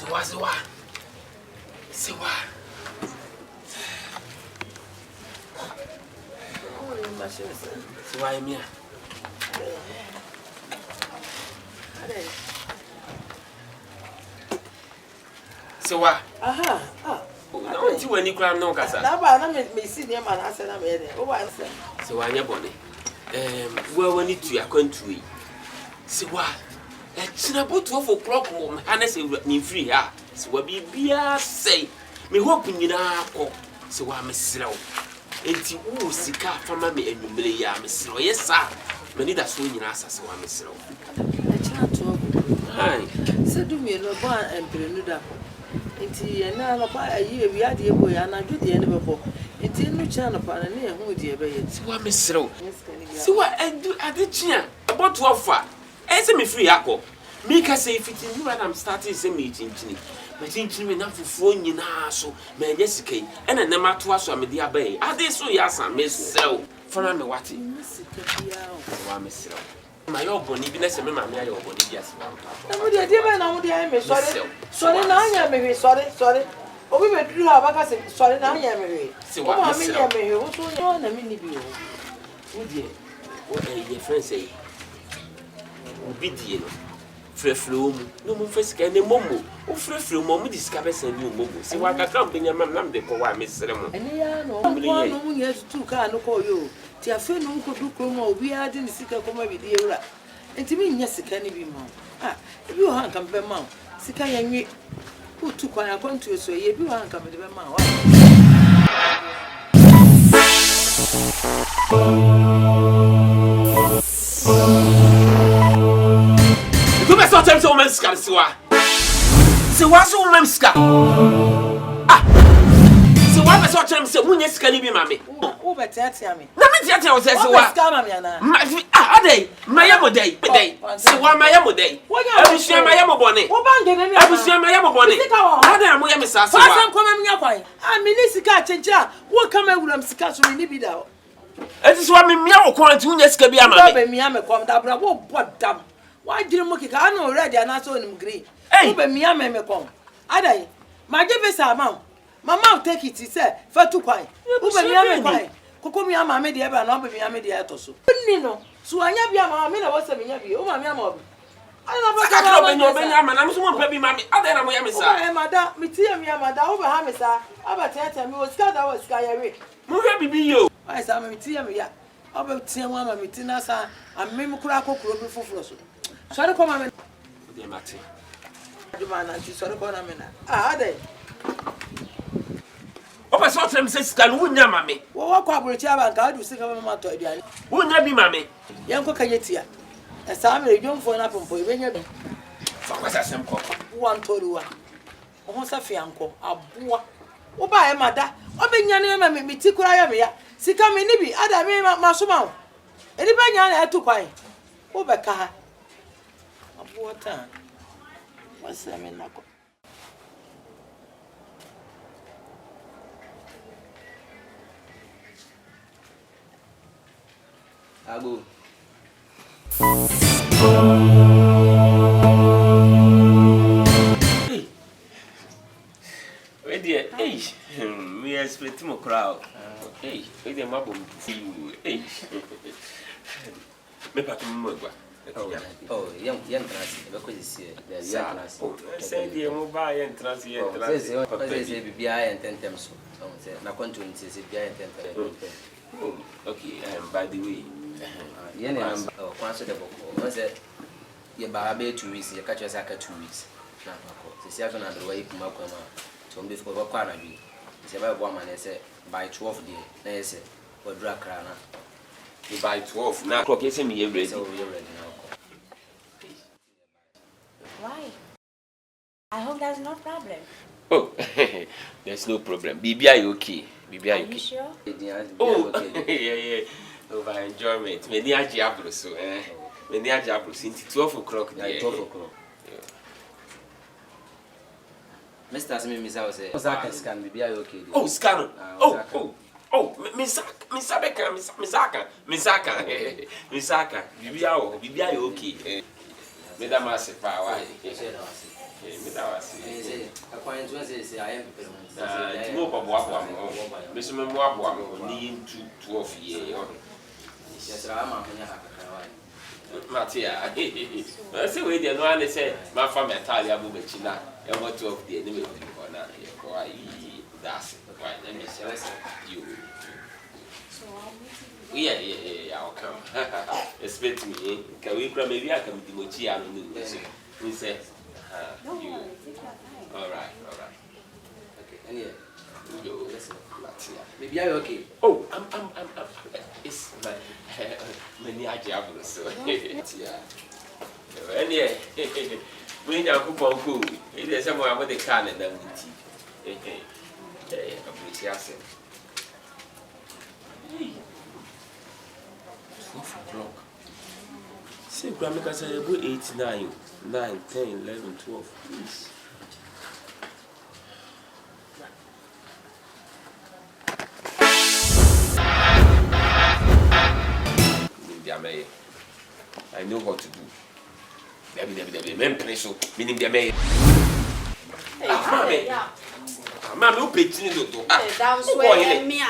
Siwa. Siwa emia. Siwa. Aha. No, ti wani kura no kasa. Na ba na me si ne ma na ase na me de. O ba ase. Siwa anya Boni. Wo wani tu akwantu yi. Siwa. China bo 12 o'clock mo ana se ni free ha. Siwa bibia sei. Me hope nyina akọ. Siwa mesrew. Enti wo sika fama me anwumre ya mesrew. Yesa. Mani da so nyina asase wa mesrew. China 12. Hai. Se du me no ba emprenu da. Enti na no pa ayi wi ade ebo ya na dwede ne bebo. Enti no China pa na ne hu de ebe ye. Siwa mesrew. Siwa edu ade chia. About 12 ese me free akọ. Me ka say fiti you and I'm starting say me chinchini. Me chinchini me na fufuo nyina so. Me enye sikai. Ena na mato aso amede abai. Ade so ya san me sell. Fana me wati. Sika bia o. Wa me sell. Ma yo Boni bi na se me ma me ayo Boni bi ase. Na mo de be na mo de ai me sorry na anya me hwe sorry. Obi be duru ha baka se sorry na anya me hwe. Se wa me anya me hwe wo so nya na me ni bi o. Wo die. Wo ye friend say. Obi die no. Freflo mu no mu fesika ne momo o freflo mu di sika be san ni momo se wa kakra mbenya mam nam de ko wa mesere mu ene ya no no mu ye tutu ka no ko yo ti afi no ko du ko mu obi ade ni sika ko ma bi di ewura enti mi nya sika ni bi ma ebi o han kam be ma sika ya nwi ko tu kwa ya kontu so ye bi o han kam de be ma wa so tell me so woman ska Siwa so woman ska Siwa be so tell me say munya ska ni bi mame o be tiatia me na me tiatia o say Siwa ska ma me ana adai maya modai bedai Siwa maya modai abusua maya mobone wo bange ne abusua maya mobone adai amoya me sa Siwa fa ko ma nya kwan me ni sika chencha wo kama wuram sika so ni bi da eti Siwa me mia wo kwan ti munya ska bi amame be mia me kom da bra wo bodam why didn't make it? I know already and I saw him green. Hey, but me and me come. Adai, my give us a mount. My mouth take it, he said, for 2 quite. Who be me and me? Coco me and my media, and I'll be me and media also. Nino, so I never am a was a me, oh, my mamma. I don't know, Benjamin, I'm so baby, mammy. I don't know, I'm madam, me tea me, madam, over Hamisa. About 10 me was cut out sky away. Move be you. I saw me tea me, about 10 woman, me tinasa, and me crack or before frost. Sorry, come on. Dear Matty. You man, sorry, come on. They. Oh, I saw them say, "Can we not, mammy?" What corporate and God will sing about my toy. Who not be mammy? Young Cocayetia. A Samuel, young for an apple boy, when you're what's that some cock? one told you. Almost a fianco, a boy. Oh, by a mother. Oh, ben Yanni, me tickle I am here. See, come in, Nibby, other me, my sumo. Anybody had to buy. Oh, Becca. Water. What's that mean? Abu. Hey. Where dear? Hey. We are splitting more crowd. Hey. Where the mabum for you? Hey. Me patu mwagwa. Oh, young class, because it's here. The young class. Say the mobile entrance here. Say, be and 10 times. Now, continue to say, behind 10 times. Okay, by the way, Yen answer the book. Once you buy 2 weeks, you catch your sack 2 weeks. Now, the 7 other way from Malcolm to before Quanabi. It's about woman, I said, by 12 days. They said, or drag crana. You buy 12 now. Clock is me every day. So you're ready now. Why? I hope there's no problem. Oh, there's no problem. BBI okay. BBI okay. Are you sure? Oh, yeah. Over enjoyment. Many are diablos, so many are diablos. Since 12 o'clock. 12 o'clock. Mr. Smith, I say, Osaka can be okay. Oh, scan. Oh, Misaka. BBI okay. Madam Massive power. Me that was say according to say I am prepared. No papa me so me mo abo ni into 12 years. Yes, I'm a Matia. I say we dey no an say my family Italia bu be china. E mo 12 dey ni me ko na. Why that's why let me say you. Yeah, I'll come. Expect me. Can we come maybe I come to Mochi and we say you. All right. Okay, and yeah. Yo, Listen, maybe I'm okay. Oh, I'm it's my many ajabu so. Yeah. And yeah. We need a coupon cool. It is somewhere with the can and then with tea. Hey, appreciate. 12 o'clock. See, Grandma said about 8, 9, 10, 11, 12. Please. I know what to do. Meaning the mayor. Mamma, no pitching to do. Down swear me.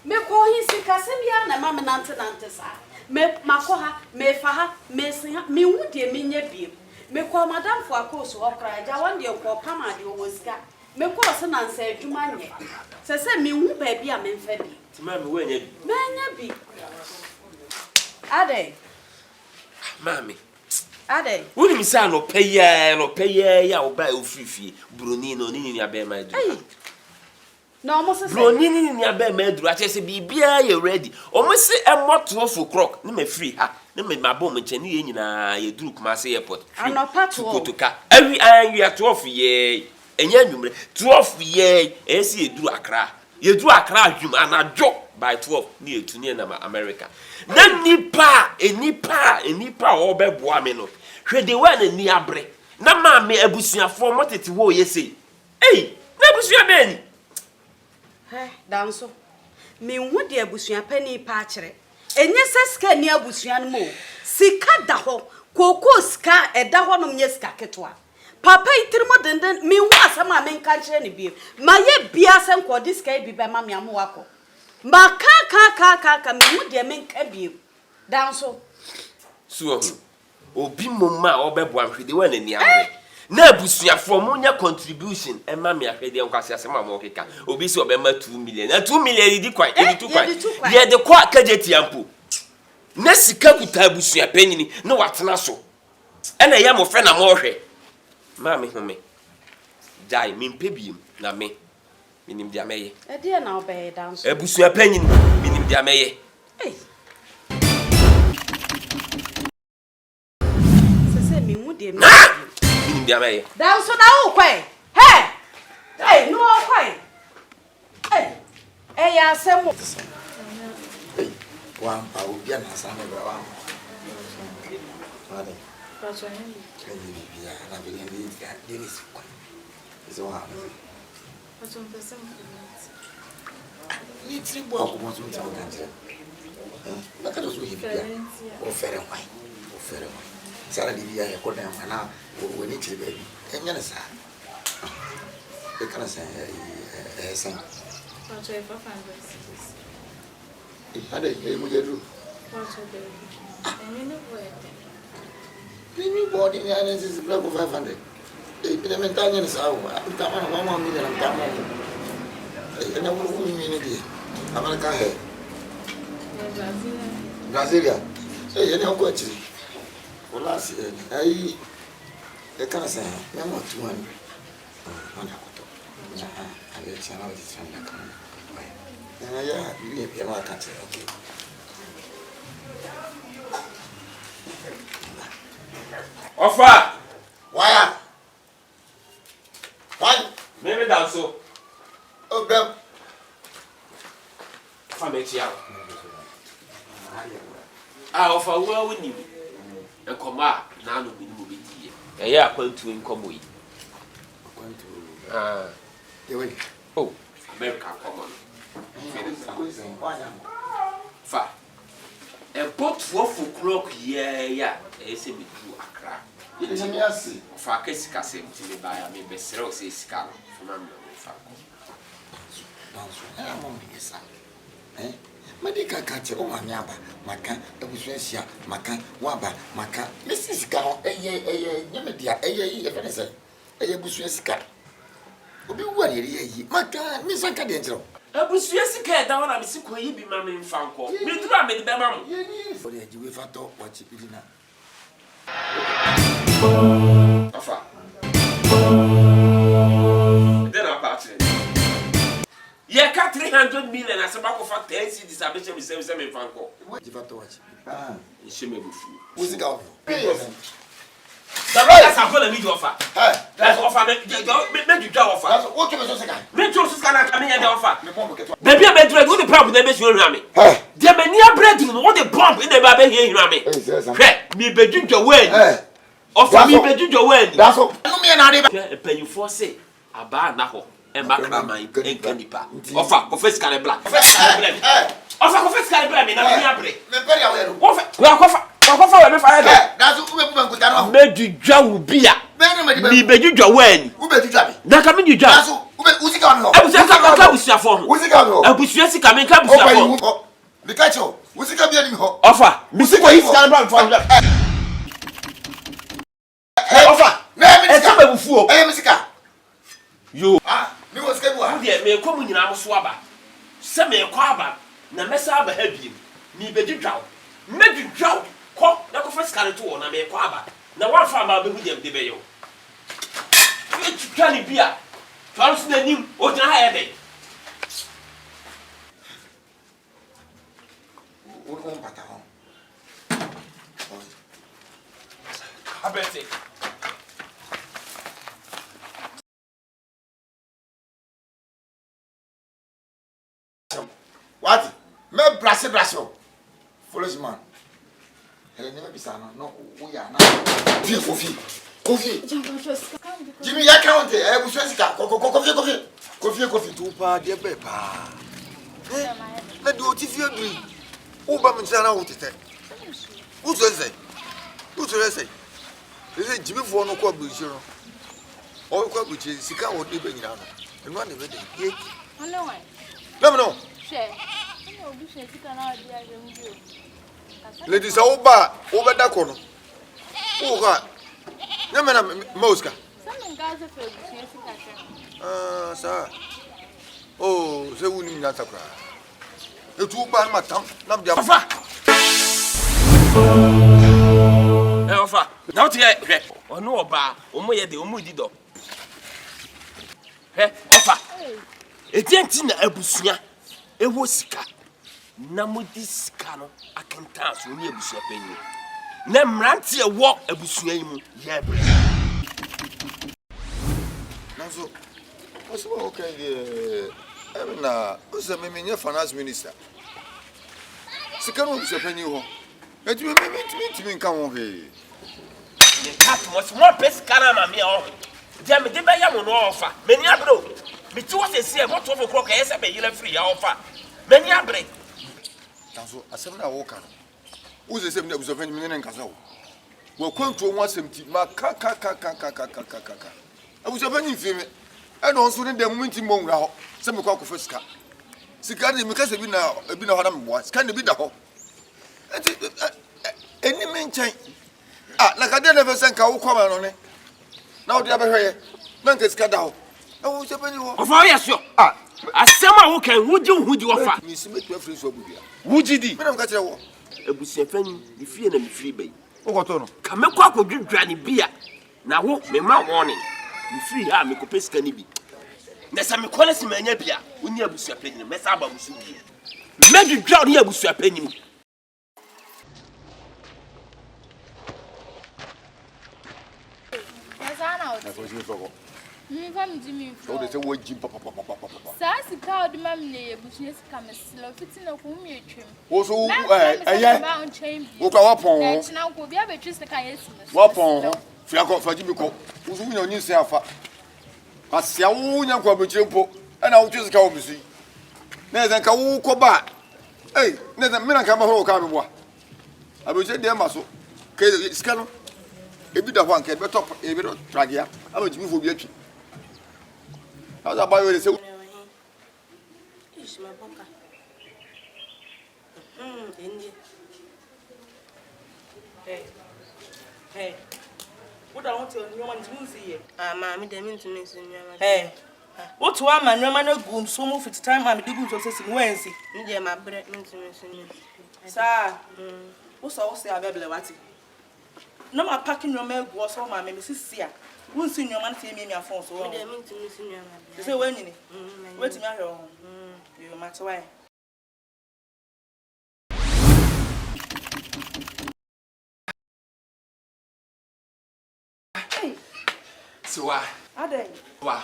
Me call his Casimia and Mamma Nantanantes. Me Makoha, me Faha, me Singer, me would dear me near me call Madame for a course or cry. I want you call Pama, you was got. Me call son and say to my neck. Say, me won't baby, I'm in Febby. Mammy, when you be. Ade. Mammy. Ade. Wouldn't me say no pay ya or buy free Boni no need your bear my do. No, almost Boni in your bear my do. I just say be beer you ready. Almost say a more 12 o'clock. No me free ha. No me my bomb and chenny in a Duke Massey Airport. I'm not part to go to car. Every iron you are 12 ye. And you 12 ye. As you do a cry. You do a cry, you and a joke. By 12 near to near America. Then nipa or be boameno. Where they were in near break. Na ma me Abusua for what it wo ye say. Hey, Abusua ben. Hey, down so. Me would the Abusua penny patchere. And yes, I near Abusua mo. Sika daho, cocoa ska a dahonum yeska ketwa. Papa itrimo denden me was a man can't any beef. My ye bias and call this guy be by mammy amuako. Ma ka me would dear men cabby. Down so. So, obi mama or beboam, they were in the air. Na Abusua for monia contribution, and mammy, I heard the uncle as a mamma, obi so be 2 million, and 2 million, you quite, yeah, the quack cadety ample. Nessika with Abusua penny, no what's not so. And I am a friend of more. Mammy, die, mean pebium, na me. Minim dia meye. E dia na obey down so. Abusua panyin minim dia meye. Eh. Se mi mu dia me. Minim dia meye. Down so na wo kwai. Hey. Hey, no kwai. Hey. Eh ya asemo. Hey, wampa ubia na sana bra. Vale. Paso ni. Bia na bia ni dia denis kwa. Zo ha. Ni tribo ako mo tun tawo kanjira. Na ka do so hibi bia. O fere wai. Sara di bia e ko na na o ni tiri baby. Enya na sa. E kana sa san. Pacho e papa Ade e mo jeru. Pacho baby. Eni no boete. Ni body ni ana is level 500. Implementanya ni sawa. Utama na mama mimi na mtama. Ina wulu mimi ni amana ka he. Brasilia. Ina ko chi. Wala si ai e kana sa memo tuani. Mana ko to. Ale chana wa tsana kana. Na ya ni pia ma kati. Okay. Ofa. Waya. One. Maybe that's so. Oh, bro. Family out. Ofa well with you. And come out now no be movie. Yeah, going to income we. Going to the way. Oh, America come on. Fa. A boat 12 o'clock yeah, I say me do Accra. Yes. For Casca same to me by a member, Sero says Scar from Franco. I'm on his son. Eh? Medical catcher, oh, my yaba, Maca, Abusua, Maca, Waba, Maca, Mrs. Cow, Yamadia, Ebenezer, Abusua Scar. Obi wari ye Maca, Miss Acadentro. Abusua Scar down and Miss Quay be mammy in Franco. Me do not make the mamma. For the Juifato, what you did now. Offer. Then I'll pass it. Yeah, cut 300 million as a back of fact, 10 cities are between 7 Franco. What you have to watch? She may be fool. Who's it out? The brothers are going to need offer. That's offer. Make you draw offer. What you was saying? Make you can come in and offer. Baby, I bet you what the problem they make you rami. The mania bread in what the bomb in the baby here, rami. Me bedroom your way. Offer me bedroom your way. That's all. No me and I pay you for say. Aba naho. And back my mind. Canipa. Offer, confess can black. Offer, confess can black. Me na me abre. Me pay you. Offer. We are offer. Offer we fire. That's who we go down. Made you jaw bia. Me bedroom your way. Who be you jaw? Na come you jaw. That's who sika on. Abusua ka busia for. Who sika on? Abusua sika me ka busia for. The catch you. Who sika bia ni ho? Offer. Me sika yi sika na for. Offer. Na me sika ba bufuo. Me sika. Yo. Me was sika bua. Dey me ko mu nyina mo so aba. Se me ko aba na mesa aba ha biem. Me bedwi dwaw. Me bedwi dwaw. Ko na ko first carry to na me ko aba. Na wan fa ma be hu dem de be yo. E twa ni bia. Twa so na nim o jina ha ye dey. Un patahon. Abete. What? Me brasse. Follow man. Hele never be sana. No, we are now. Coffee. Jimmy, ya count it. Abusua sika. Coffee. Tupa de bepa. Na do tifi adri. Wo ba me sana wo tete. Wo say. Ese Jimmy fo no kwa buchi no. O kwa buchi sika wo de be nyina no. Eno na be de. Ye. Hello. No. Share. No, obi share sika na odi ajemu bi o. Ladies, wo ba da ko no. Wo ka. Na me na Moska. Some guys are for business sika. Sir. Oh, se wuni nya takra. E tu ba ma tam na de Offer. Offer. Now to hear. Ono oba, omo ye de omo dido. Offer. Etienti na abusua. Ewo sika. Na modi sika no akenta so ni abusua panyi. Na mrante e wo abusua yi mu ye bre. Nazo. What's okay? Na uza me finance minister. Sika no abusua panyi ho. Eti me nka ho he. The cat was more pescara na me o. Dia me de be ya mo no offer. Meni abro. Me ti wo se se e botto of clock e se be yire free ya offer. Meni abre. Nazo asem na wo ka no. Uze se me abusua panyi me ne nkasa wo. Wo kwantu ho asem ti ma ka. Abusua panyi fi me. E no nso ne dem minti mo nwura ho. Se me kwa kofa sika. Sika ne me kasa bi na ho na me boa. Sika ne bi da ho. Enti eni me nchen. Na kade na fese nka wo kwama no ne. Na wo de abehwe na nka sika da ho. Wo se pani ho. Offer yes yo. Asema wo kan wudi offer. Mi si metu afri so bubia. Wuji di. Me na nka kire wo. Abusua fanyi di fie na me free bay. Wo ko to no. Ka me kwa kodwudwa ne bia. Na wo me ma warning. Me free ha me ko pesika ni bi. Na sa me kola si manya bia. Woni abusua panyi me sa ba musu bi. Me dwudwa ni abusua panyi. Na ko si foko. Me fam Jimmy. So de se wo ji papa. Sa sika odi mam ne ebusunye sika meslo fitina ko mu etwem. Wo so wo kwa wapon. Na china ko bia betwi sika yesu meslo. Wapon ho. Fia ko fa Jimmy ko. Wo so nya onyi se afa. Asia wo nya kwa betwe mpo. E na wo twi sika wo misi. Na ze nka wo ko ba. Na ze me na nka ma ho ka me boa. Abetwe de ma so. Ke sika no. ebi da hwan ke be top ebi do tragia ama timi fo bi atwi how's about you say ish my boka endi hey what I want to know man timi see here ma me dem ntimi see nyama hey what wa man nyama na gum so mo fit time am digu so say wensi me dey ma bre ntimi see sa wo so say abebele wati no ma packing your man go so ma me sisi a won si nyoma na say me afon so wo me dem ntimi see nyama dey say when nyini wait me ahwe ho you matter why Siwa. Ade. Wa.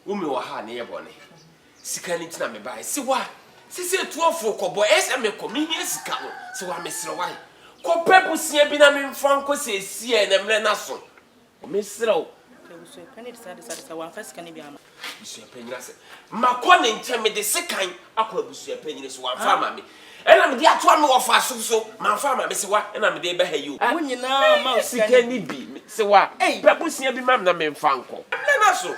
Umi wa ha ne ye bone. Sika ni tina me bai. Siwa. Sisi 12 kobo ese me ko mi hie sika no. Siwa me sire wai. Ko pepu sia bi na me mfa nko se sie na mre na so. Me sire o. Abusua pani decide wan first kan bi ama. Abusua panyina se. Makọ ne nche me de sekan akọ abusua panyina so wan fa ma me. Ena me de ato me wo fa so man fa ma me siwa ena me de be ha yi o. Wonyina ma sika ni bi siwa. Pepu sia bi mam na me mfa nko. Na so.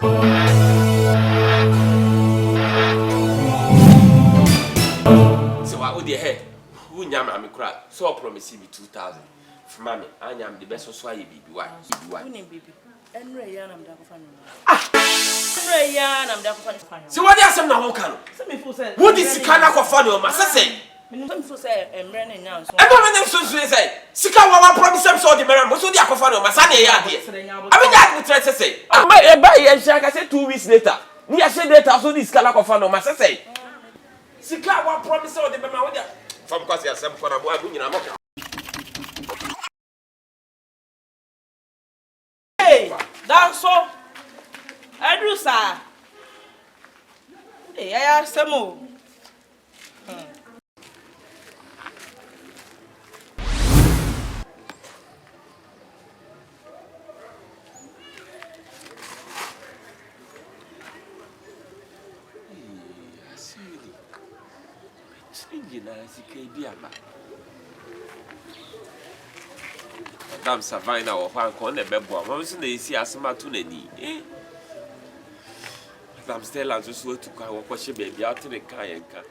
Siwa o de he. Wunya ma me kura. So promise me 2000. Fuma me anya me de be so aye bibi wa. Woni bibi. Enre ya na me da ko fa no. Enre ya na me da ko fa no. Si wadi asem na ho ka no. Se me fo say. Wodi sika na ko fa no ma sese. Me no fo say emre na nya so. E do me nem so say. Sika wa promise am so de meram so di akofa no ma sa na ya de. Abi ja ku tre sese. Ma e ba ye sha ka say 2 weeks later. Ni ya she data so di sika na ko fa no ma sese. Sika wa promise o de me ma wodi. Fam kwase asem ko na mo agu nyina mo. Hey, danso. Adrusa. Hey, aya semo. Madam Savannah or Juan Conde Bebo, I was in the sea as Matunani. Madam Stella just went to call what she baby out in the kayanka.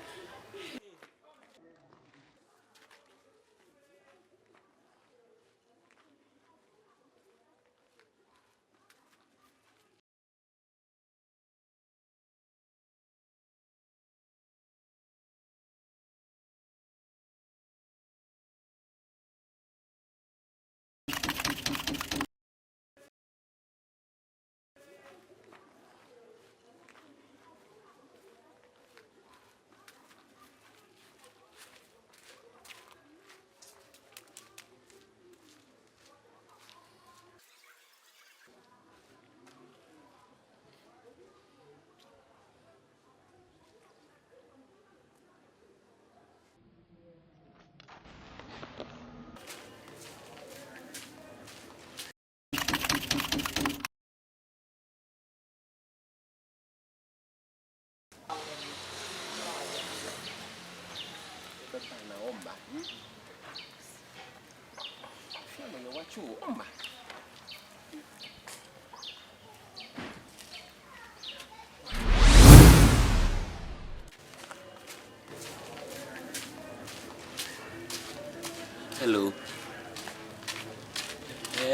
Hello.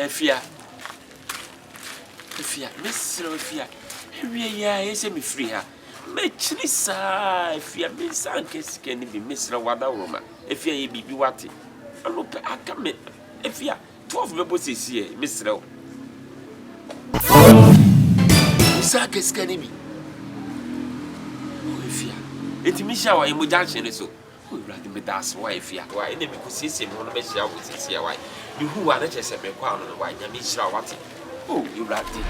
Fia, Miss Rofia. We are yes, me free her. Make this Fia, Miss Ankes can be Miss Rawada woman. If you be what it. I look at come if you 12 members is here, Miss Row. Sankes can be. Oh, Fia. It's Misha or Imujan so. We rather be that's why Fia. Why, and because see him on the best show with his here. Why? You who are just a crown on the white, and Miss Rawati. Oh, you ratty.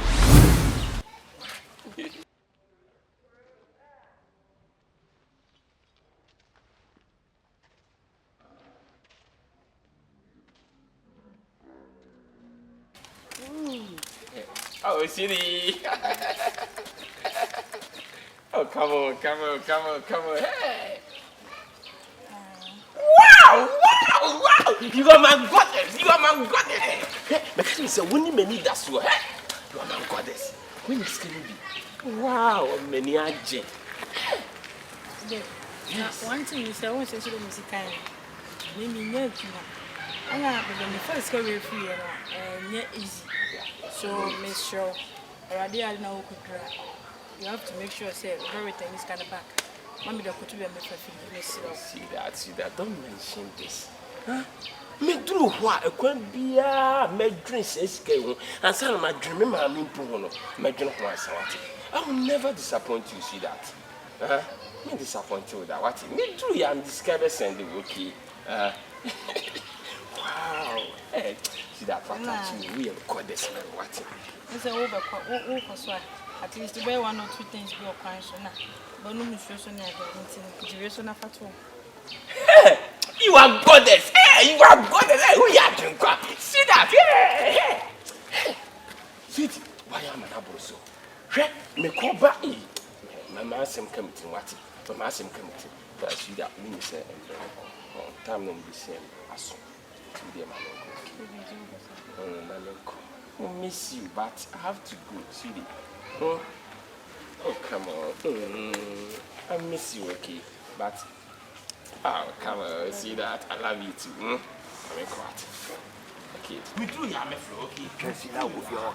Oh, Siri. Oh, come on. Hey. Wow. You are my goddess. You are my goddess. Because you say, when you need that, you are my goddess. When is going to be? Wow, many are jet. One thing is, I want to see the music. Maybe not. I have the first career free and yet easy. So, Miss Shaw, already I know you have to make sure say everything is kind of back. Mommy, the could be a See that. Don't mention this. Huh? Me do what a quite be a drink says, and son of my dream, I mean, my drink I will never disappoint you, see that. Huh? Me disappoint you with that. What? Me do I'm discovered sending okay. Wow. Hey, see that what we have called this man. What? It's a over at least the way 1 or 2 things be occurring so now. But no mission near the duration of at You are goddess. Hey, you are goddess. Hey, who you are drinking? See that? Hey. See, why am I not so? Hey, me call back. My master come to what? My master come to. But see that when you say, time no be same as to be my uncle. I miss you, but I have to go. See it. Oh, come on. I miss you, okay? But, oh, come on. See that? I love you too. I'm a quiet. Okay. We do have a flow, okay? Can see that with your